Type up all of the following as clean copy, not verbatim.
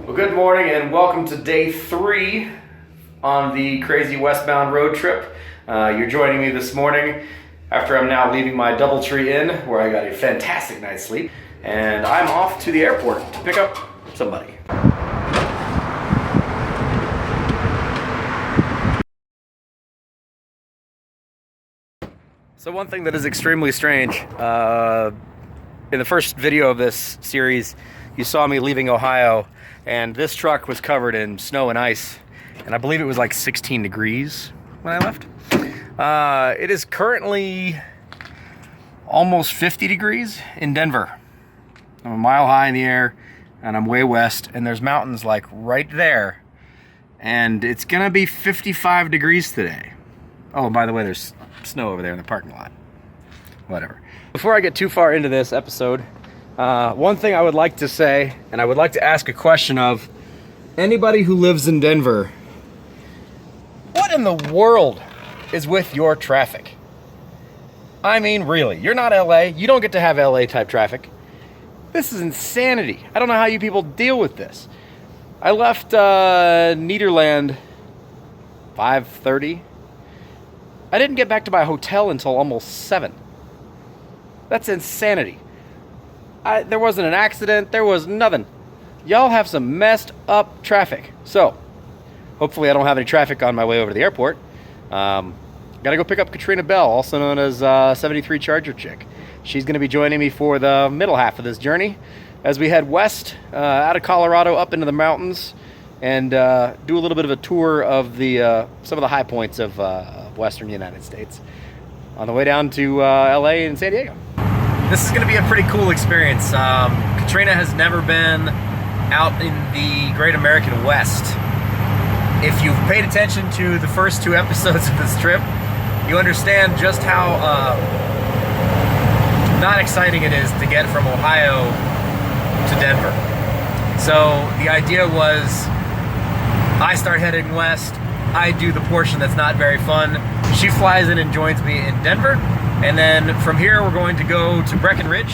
Well, good morning and welcome to day 3 on the crazy westbound road trip. You're joining me this morning after I'm now leaving my DoubleTree Inn, where I got a fantastic night's sleep, and I'm off to the airport to pick up somebody. So one thing that is extremely strange, in the first video of this series, you saw me leaving Ohio, and this truck was covered in snow and ice, and I believe it was like 16 degrees when I left. It is currently almost 50 degrees in Denver. I'm a mile high in the air, and I'm way west, and there's mountains like right there, and it's gonna be 55 degrees today. Oh, and by the way, there's snow over there in the parking lot. Whatever. Before I get too far into this episode, one thing I would like to say, and I would like to ask a question of anybody who lives in Denver, what in the world is with your traffic? I mean, really, you're not LA. You don't get to have LA type traffic. This is insanity. I don't know how you people deal with this. I left Nederland 5:30. I didn't get back to my hotel until almost 7. That's insanity. There wasn't an accident. There was nothing. Y'all have some messed up traffic. So, hopefully I don't have any traffic on my way over to the airport. Gotta go pick up Katrina Bell, also known as 73 Charger Chick. She's gonna be joining me for the middle half of this journey as we head west out of Colorado up into the mountains and do a little bit of a tour of the some of the high points of western United States on the way down to LA and San Diego. This is going to be a pretty cool experience. Katrina has never been out in the Great American West. If you've paid attention to the first 2 episodes of this trip, you understand just how not exciting it is to get from Ohio to Denver. So the idea was I start heading west, I do the portion that's not very fun, she flies in and joins me in Denver, and then from here we're going to go to Breckenridge,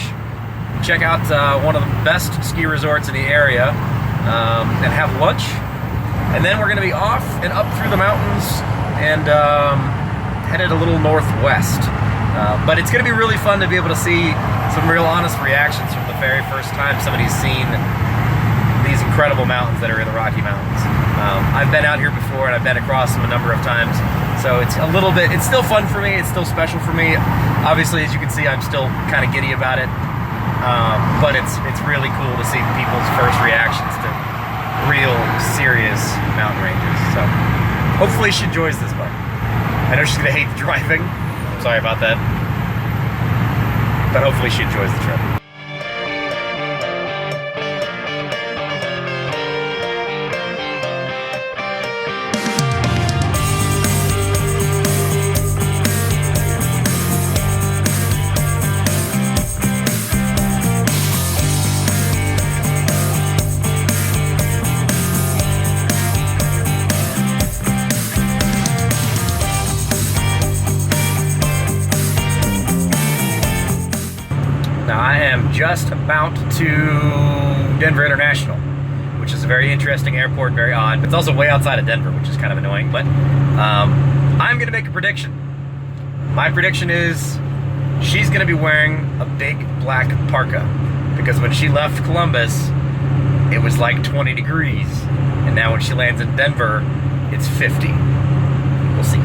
check out one of the best ski resorts in the area, and have lunch, and then we're going to be off and up through the mountains and headed a little northwest. But it's going to be really fun to be able to see some real honest reactions from the very first time somebody's seen these incredible mountains that are in the Rocky Mountains. I've been out here before and I've been across them a number of times, so it's a little bit, it's still fun for me, it's still special for me. Obviously, as you can see, I'm still kind of giddy about it, but it's really cool to see people's first reactions to real, serious mountain ranges. So hopefully she enjoys this one. I know she's gonna hate the driving, I'm sorry about that, but hopefully she enjoys the trip. I am just about to Denver International, which is a very interesting airport, very odd. It's also way outside of Denver, which is kind of annoying, but I'm going to make a prediction. My prediction is she's going to be wearing a big black parka, because when she left Columbus, it was like 20 degrees, and now when she lands in Denver, it's 50. We'll see.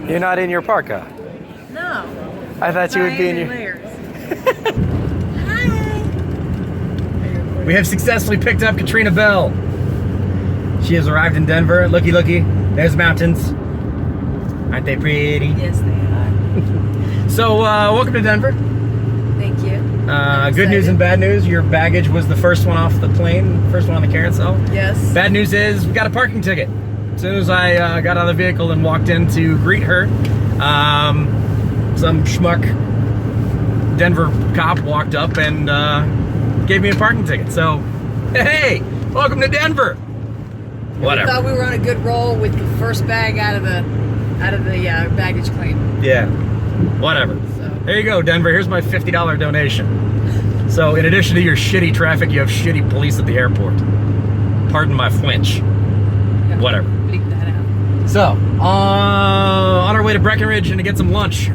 You're not in your parka? No. I thought you would be in your... layers. Hi. We have successfully picked up Katrina Bell. She has arrived in Denver. Looky, looky. There's mountains. Aren't they pretty? Yes, they are. So, welcome to Denver. Thank you. Good news and bad news. Your baggage was the first one off the plane, first one on the carousel. Yes. Bad news is we got a parking ticket. As soon as I got out of the vehicle and walked in to greet her, some schmuck Denver cop walked up and gave me a parking ticket. So, hey, welcome to Denver. Whatever. I thought we were on a good roll with the first bag out of the baggage claim. Yeah. Whatever. So. There you go, Denver. Here's my $50 donation. So, in addition to your shitty traffic, you have shitty police at the airport. Pardon my flinch. Yeah, whatever. Bleep that out. So, on our way to Breckenridge and to get some lunch.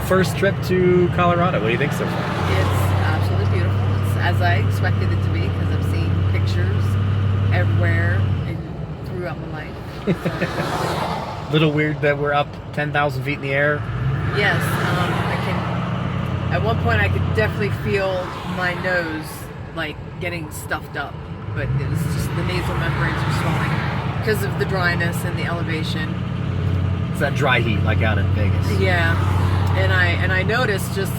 First trip to Colorado. What do you think so far? It's absolutely beautiful. It's as I expected it to be because I've seen pictures everywhere and throughout my life. So. Little weird that we're up 10,000 feet in the air. Yes, I can. At one point, I could definitely feel my nose like getting stuffed up, but it was just the nasal membranes are swelling because of the dryness and the elevation. It's that dry heat like out in Vegas. Yeah. And I noticed just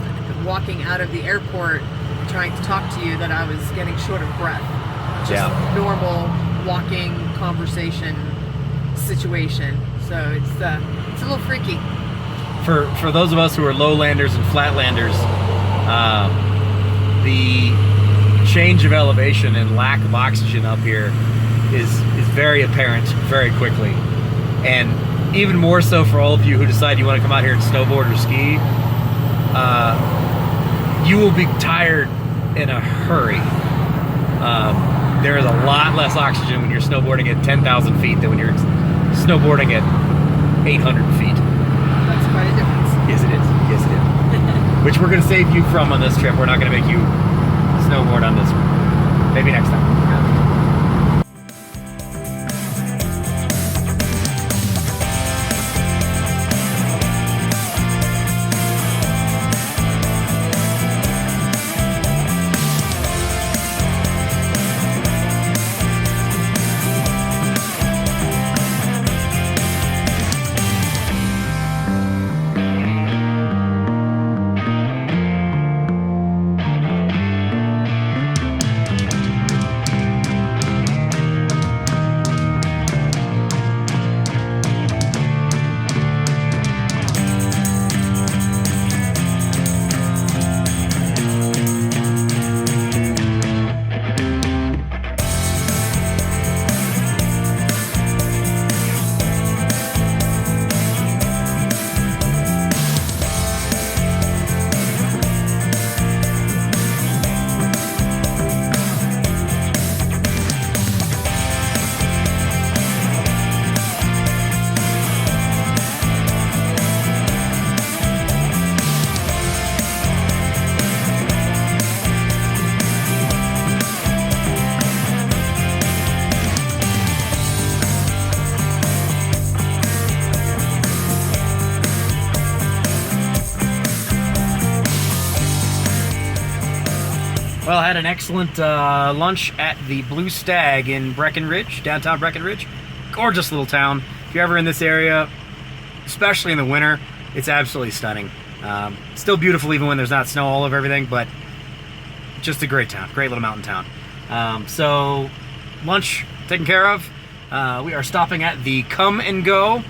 walking out of the airport trying to talk to you that I was getting short of breath. Just normal walking conversation situation. So it's a little freaky. For those of us who are lowlanders and flatlanders, the change of elevation and lack of oxygen up here is very apparent very quickly. And even more so for all of you who decide you want to come out here and snowboard or ski, you will be tired in a hurry. There is a lot less oxygen when you're snowboarding at 10,000 feet than when you're snowboarding at 800 feet. That's quite a difference. Yes, it is. Yes, it is. Which we're going to save you from on this trip. We're not going to make you snowboard on this one. Maybe next time. Well, I had an excellent lunch at the Blue Stag in Breckenridge, downtown Breckenridge. Gorgeous little town. If you're ever in this area, especially in the winter, it's absolutely stunning. Still beautiful even when there's not snow all over everything, but just a great town, great little mountain town. So, lunch taken care of. We are stopping at the Come and Go.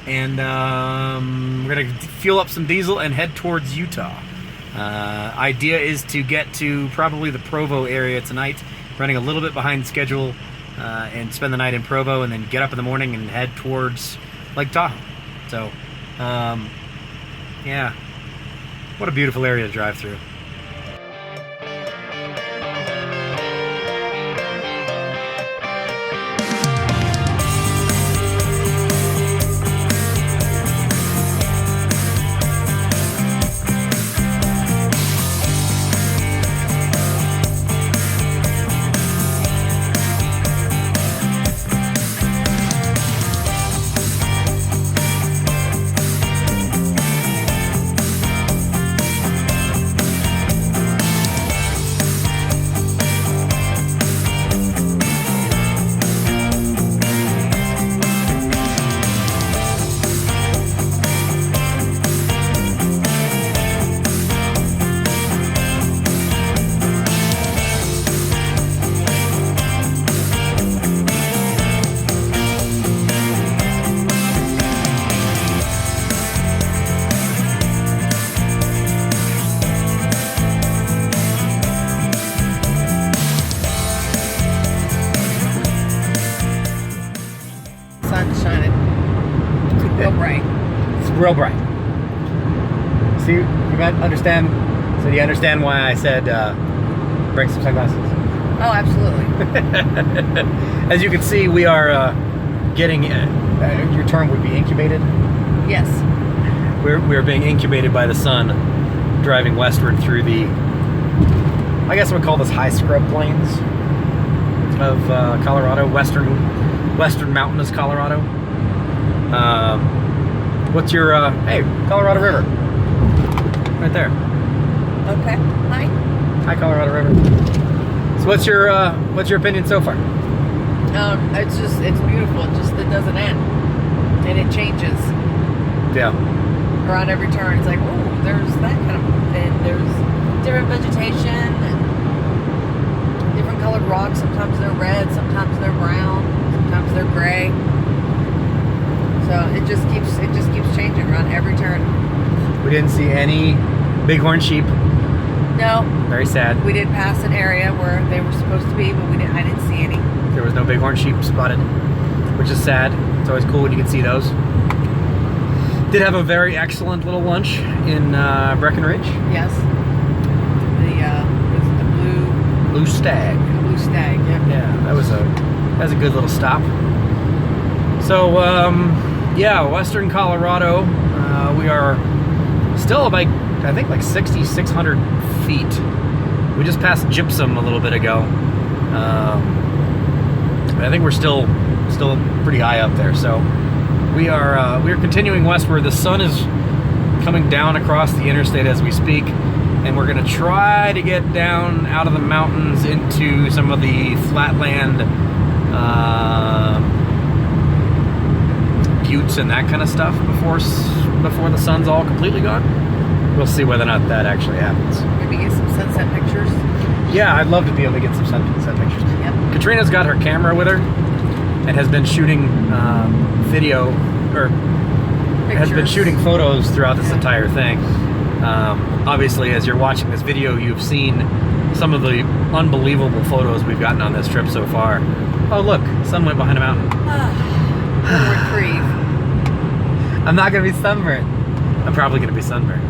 And we're going to fuel up some diesel and head towards Utah. Idea is to get to probably the Provo area tonight running a little bit behind schedule and spend the night in Provo and then get up in the morning and head towards Lake Tahoe. So, yeah, what a beautiful area to drive through. Real bright. See, you might understand. So do you understand why I said bring some sunglasses? Oh, absolutely. As you can see, we are getting. Your term would be incubated. Yes. We're being incubated by the sun, driving westward through the. I guess I would call this high scrub plains of Colorado, western mountainous Colorado. What's your, hey, Colorado River. Right there. Okay. Hi. Hi, Colorado River. So what's your opinion so far? It's beautiful. It doesn't end. And it changes. Yeah. Around every turn. It's like, oh, there's that kind of thing. There's different vegetation and different colored rocks. Sometimes they're red, sometimes they're brown, sometimes they're gray. So it just keeps changing around every turn. We didn't see any bighorn sheep. No. Very sad. We did pass an area where they were supposed to be, but I didn't see any. There was no bighorn sheep spotted, which is sad. It's always cool when you can see those. Did have a very excellent little lunch in Breckenridge. Yes. The Blue Stag. Blue Stag. Yep. Yeah, that was a good little stop. So, yeah, western Colorado, we are still about, I think, like 6,600 feet. We just passed Gypsum a little bit ago. I think we're still pretty high up there. So we are continuing westward. The sun is coming down across the interstate as we speak, and we're going to try to get down out of the mountains into some of the flatland buttes and that kind of stuff before the sun's all completely gone. We'll see whether or not that actually happens. Maybe get some sunset pictures. Yeah, I'd love to be able to get some sunset pictures. Yep. Katrina's got her camera with her and has been shooting video or has been shooting photos throughout this entire thing. Obviously, as you're watching this video, you've seen some of the unbelievable photos we've gotten on this trip so far. Oh, look, sun went behind a mountain. Reprieve. I'm not going to be sunburned. I'm probably going to be sunburned.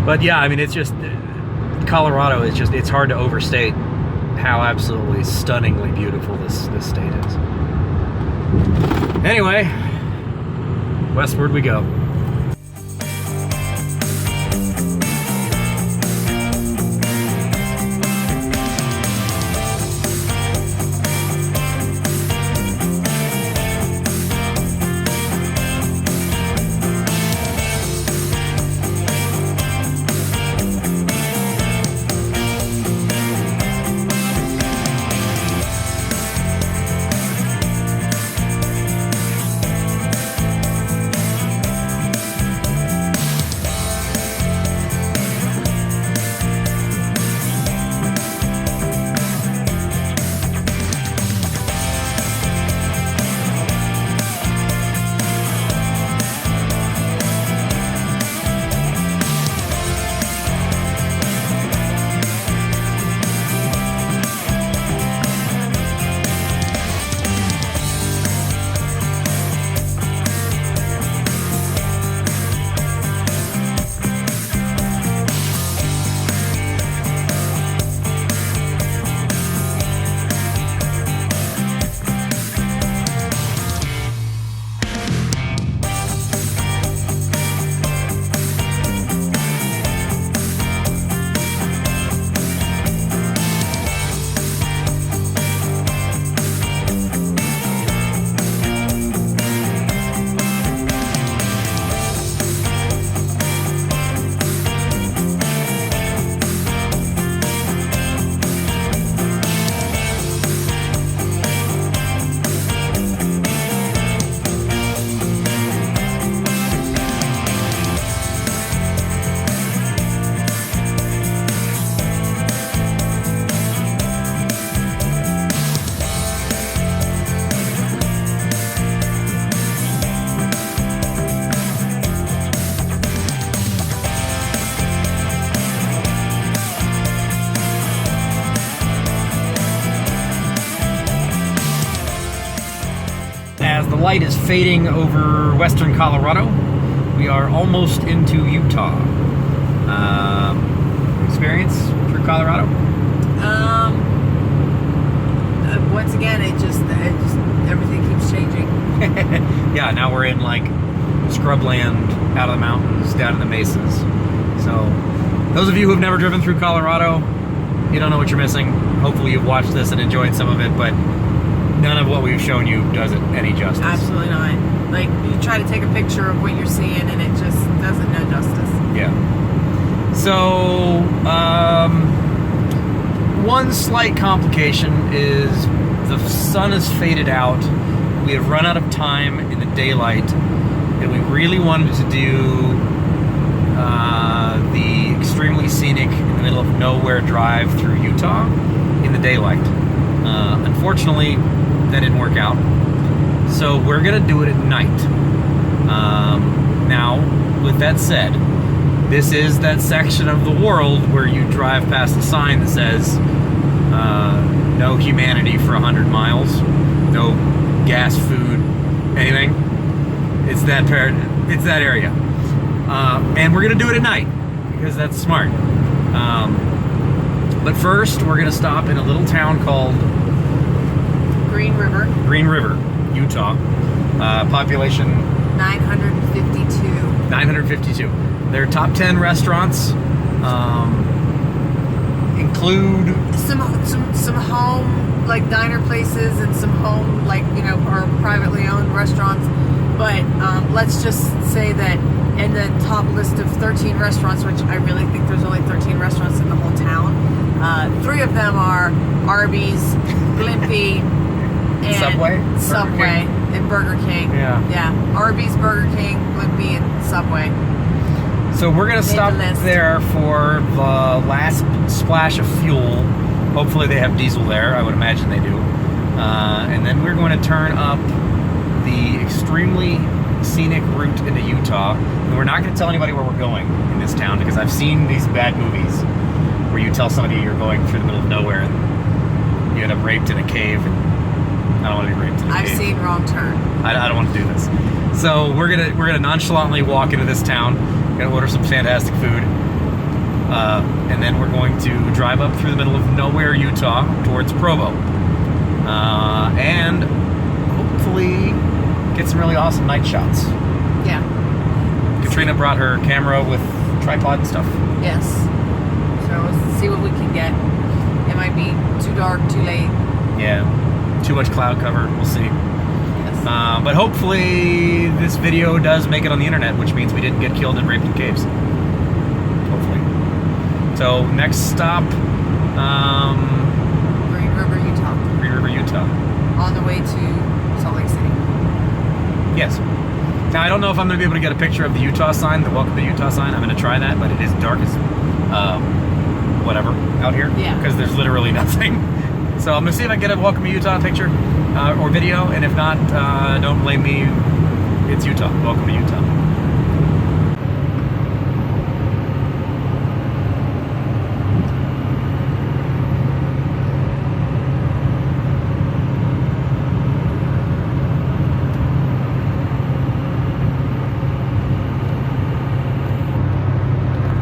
But yeah, I mean, it's just, Colorado is just, it's hard to overstate how absolutely stunningly beautiful this state is. Anyway, westward we go. as the light is fading over western Colorado, we are almost into Utah. Experience through Colorado? Once again, it just everything keeps changing. Yeah, now we're in like scrubland, out of the mountains, down in the mesas. So, those of you who have never driven through Colorado, you don't know what you're missing. Hopefully you've watched this and enjoyed some of it, but none of what we've shown you does it any justice. Absolutely not. Like, you try to take a picture of what you're seeing and it just doesn't know justice. Yeah. So, one slight complication is the sun has faded out. We have run out of time in the daylight, and we really wanted to do the extremely scenic, in the middle of nowhere drive through Utah in the daylight. Unfortunately, that didn't work out. So we're gonna do it at night. Now, with that said, this is that section of the world where you drive past a sign that says no humanity for 100 miles, no gas, food, anything. It's that area. And we're gonna do it at night because that's smart. But first, we're gonna stop in a little town called Green River, Utah. Population 952. 952. Their top 10 restaurants include some home like diner places and some home like or privately owned restaurants. But let's just say that in the top list of 13 restaurants, which I really think there's only 13 restaurants in the whole town, 3 of them are Arby's, Blimpie, and Subway and Burger King. Yeah. Arby's, Burger King, Blimpie, and Subway. So we're gonna stop there for the last splash of fuel. Hopefully they have diesel there. I would imagine they do. And then we're going to turn up the extremely scenic route into Utah. And we're not going to tell anybody where we're going in this town because I've seen these bad movies where you tell somebody you're going through the middle of nowhere and you end up raped in a cave. And I don't want to be raped in a cave. I've seen Wrong Turn. I don't want to do this. So we're gonna nonchalantly walk into this town. Gonna order some fantastic food, and then we're going to drive up through the middle of nowhere, Utah, towards Provo, and hopefully get some really awesome night shots. Yeah. Katrina brought her camera with tripod and stuff. Yes. So let's see what we can get. It might be too dark, too late. Yeah. Too much cloud cover. We'll see. But hopefully this video does make it on the internet, which means we didn't get killed and raped in caves. Hopefully. So next stop, Green River, Utah. Green River, Utah. On the way to Salt Lake City. Yes. Now I don't know if I'm going to be able to get a picture of the Utah sign, the Welcome to Utah sign. I'm going to try that, but it is dark as whatever out here. Yeah. Because there's literally nothing. So I'm going to see if I can get a Welcome to Utah picture. Or video, and if not, don't blame me. It's Utah. Welcome to Utah.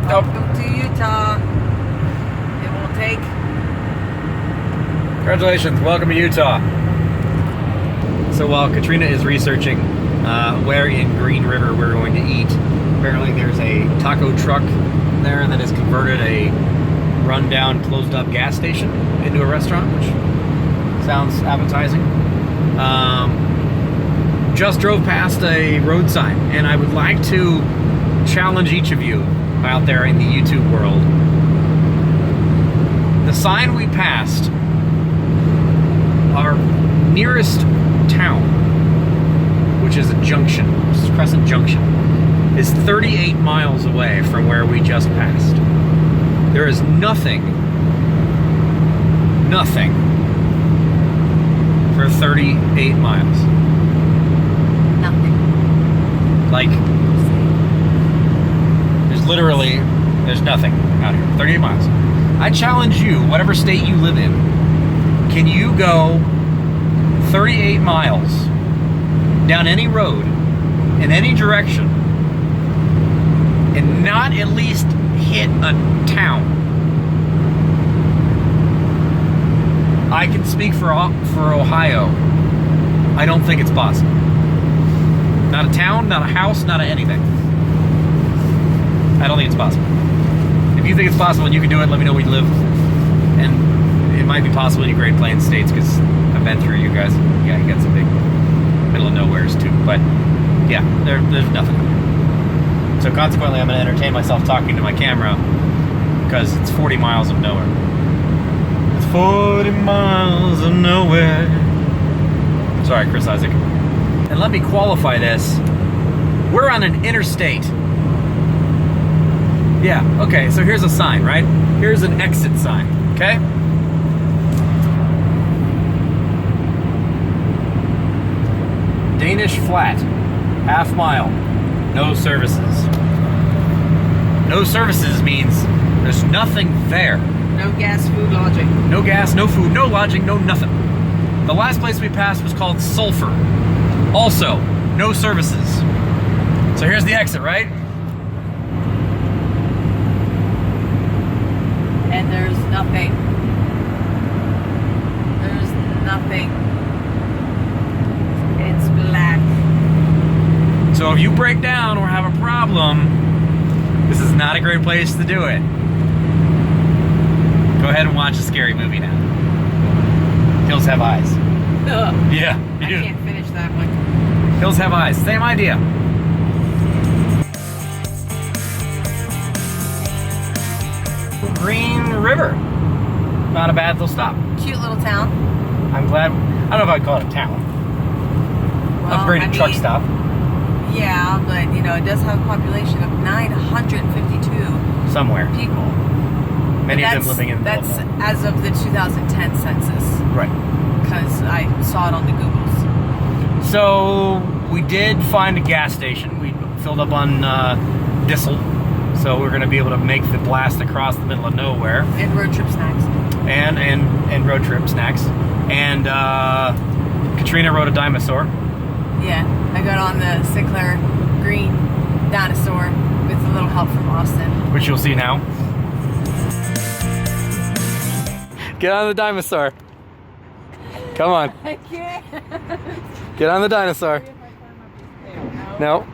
Welcome to Utah. It will take. Congratulations. Welcome to Utah. So while Katrina is researching where in Green River we're going to eat, apparently there's a taco truck there that has converted a rundown, closed-up gas station into a restaurant, which sounds appetizing. Just drove past a road sign, and I would like to challenge each of you out there in the YouTube world. The sign we passed, our nearest town, which is a junction, Crescent Junction, is 38 miles away from where we just passed. There is nothing for 38 miles. Nothing. Like, there's nothing out here. 38 miles. I challenge you, whatever state you live in, can you go 38 miles down any road in any direction and not at least hit a town. I can speak for Ohio. I don't think it's possible. Not a town, not a house, not a anything. I don't think it's possible. If you think it's possible and you can do it, let me know where you live. And it might be possible in your Great Plains states, because I've been through you guys. Yeah, you got some big middle of nowheres too. But yeah, there's nothing. So consequently, I'm going to entertain myself talking to my camera, because it's 40 miles of nowhere. It's 40 miles of nowhere. Sorry, Chris Isaac. And let me qualify this. We're on an interstate. Yeah, okay, so here's a sign, right? Here's an exit sign, okay? Danish Flat, half mile, no services. No services means there's nothing there. No gas, food, lodging. No gas, no food, no lodging, no nothing. The last place we passed was called Sulphur. Also, no services. So here's the exit, right? And there's nothing. There's nothing. It's black. So if you break down or have a problem, this is not a great place to do it. Go ahead and watch a scary movie now. Hills Have Eyes. Ugh. Yeah. I can't finish that one. Hills Have Eyes. Same idea. Green River. Not a bad little stop. Cute little town. I'm glad. I don't know if I'd call it a town. Well, Upgraded truck stop. Yeah, but you know, it does have a population of 952 Somewhere. people. Many of them living in That's as of the 2010 census. Right. Because I saw it on the Googles. So we did find a gas station. We filled up on diesel, so we're going to be able to make the blast across the middle of nowhere. And road trip snacks. And road trip snacks. And Katrina rode a dinosaur. Yeah, I got on the Sinclair Green Dinosaur with a little help from Austin. Which you'll see now. Get on the dinosaur. Come on. I can't. Get on the dinosaur. No.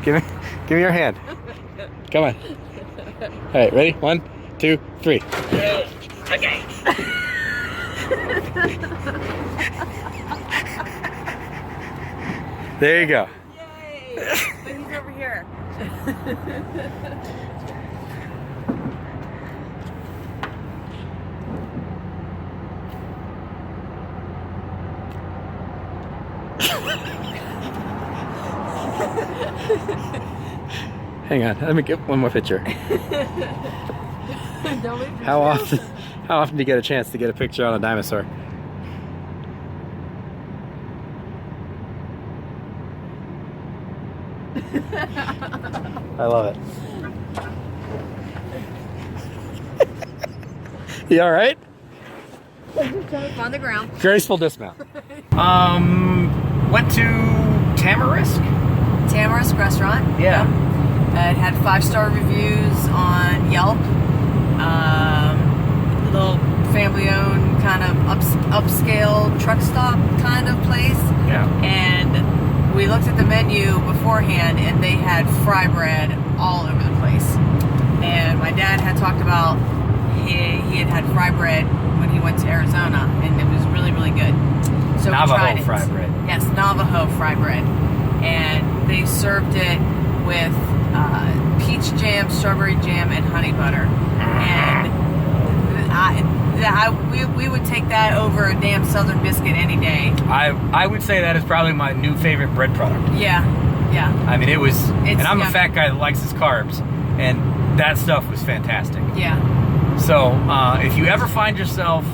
Give me your hand. Come on. All right, ready? 1, 2, 3. Okay. There you go. Yay! But he's over here. Hang on, let me get one more picture. How often do you get a chance to get a picture on a dinosaur? I love it. You all right? On the ground. Graceful dismount. Went to Tamarisk Restaurant. Yeah. It had 5-star reviews on Yelp. Little family-owned kind of upscale truck stop kind of place. Yeah. And we looked at the menu beforehand, and they had fry bread all over the place. And my dad had talked about he had fry bread when he went to Arizona, and it was really, really good. So Navajo we tried it. fry bread. Yes, Navajo fry bread. And they served it with peach jam, strawberry jam, and honey butter. And we would take that over a damn Southern biscuit any day. I would say that is probably my new favorite bread product. Yeah, yeah. I mean, and I'm a yummy. fat guy that likes his carbs, and that stuff was fantastic. Yeah. So if you ever find yourself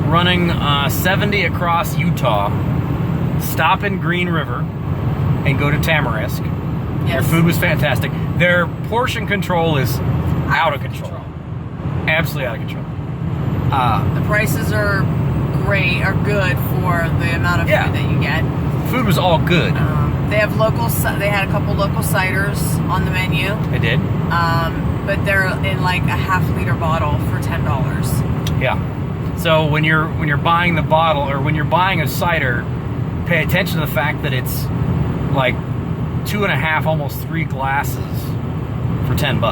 running 70 across Utah, stop in Green River and go to Tamarisk. Yes. Their food was fantastic. Their portion control is out of control. Absolutely out of control. The prices are great or good for the amount of food that you get. Food was all good. They have they had a couple local ciders on the menu. They did. But they're in like a half-liter bottle for $10. Yeah. So when you're buying the bottle, or when you're buying a cider, pay attention to the fact that it's like 2.5, almost 3 glasses for $10,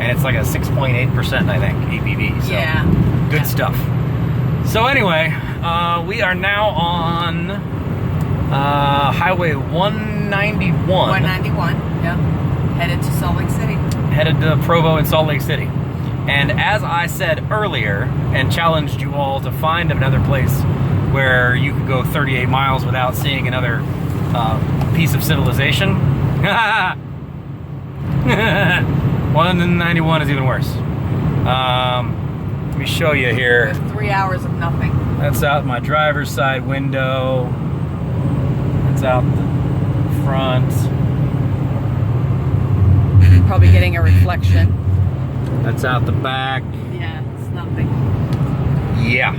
and it's like a 6.8%, I think, ABV. So yeah. Good stuff. So anyway, we are now on Highway 191. 191. Yeah. Headed to Salt Lake City. Headed to Provo and Salt Lake City. And as I said earlier, and challenged you all to find another place where you could go 38 miles without seeing another piece of civilization, 191 is even worse. Let me show you here. 3 hours of nothing. That's out my driver's side window. That's out the front. Probably getting a reflection. That's out the back. Yeah, it's nothing. Yeah.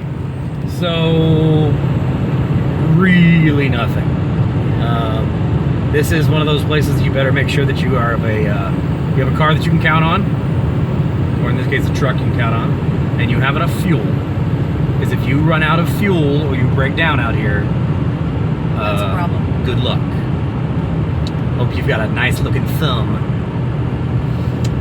So, really nothing. This is one of those places you better make sure that you are you have a car that you can count on, or in this case a truck you can count on, and you have enough fuel. Because if you run out of fuel or you break down out here, that's a problem. Good luck. Hope you've got a nice looking thumb.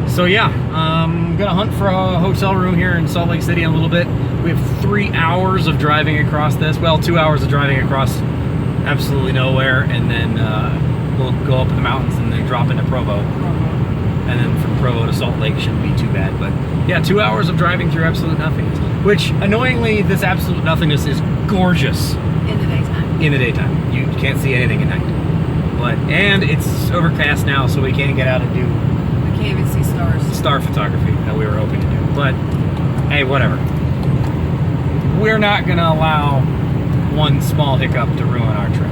So yeah, I'm gonna hunt for a hotel room here in Salt Lake City in a little bit. We have 3 hours of driving across this. Well, 2 hours of driving across absolutely nowhere, and then we'll go up in the mountains and then drop into Provo. And then from Provo to Salt Lake shouldn't be too bad. But yeah, 2 hours of driving through absolute nothingness. Which, annoyingly, this absolute nothingness is gorgeous. In the daytime. In the daytime. You can't see anything at night. And it's overcast now, so we can't get out and do Can't even see stars. Star photography that we were hoping to do. But hey, whatever. We're not gonna allow one small hiccup to ruin our trip.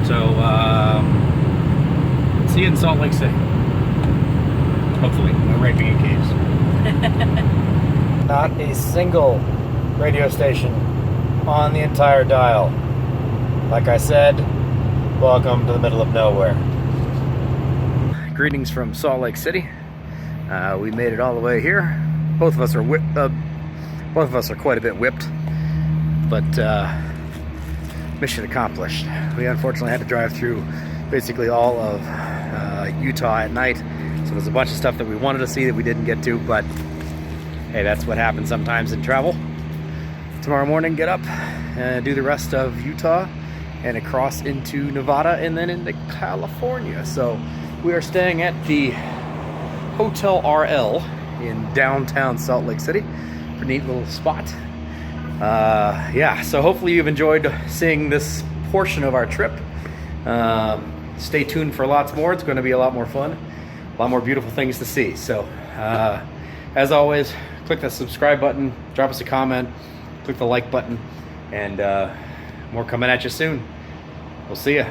So see you in Salt Lake City. Hopefully, no raping in caves. Not a single radio station on the entire dial. Like I said, welcome to the middle of nowhere. Greetings from Salt Lake City. We made it all the way here. Both of us are quite a bit whipped, but mission accomplished. We unfortunately had to drive through basically all of Utah at night, so there's a bunch of stuff that we wanted to see that we didn't get to, but hey, that's what happens sometimes in travel. Tomorrow morning, get up and do the rest of Utah and across into Nevada and then into California. So we are staying at the Hotel RL in downtown Salt Lake City. A neat little spot. Yeah, so hopefully you've enjoyed seeing this portion of our trip. Stay tuned for lots more. It's going to be a lot more fun, a lot more beautiful things to see. So as always, click the subscribe button, drop us a comment, click the like button, and more coming at you soon. We'll see ya.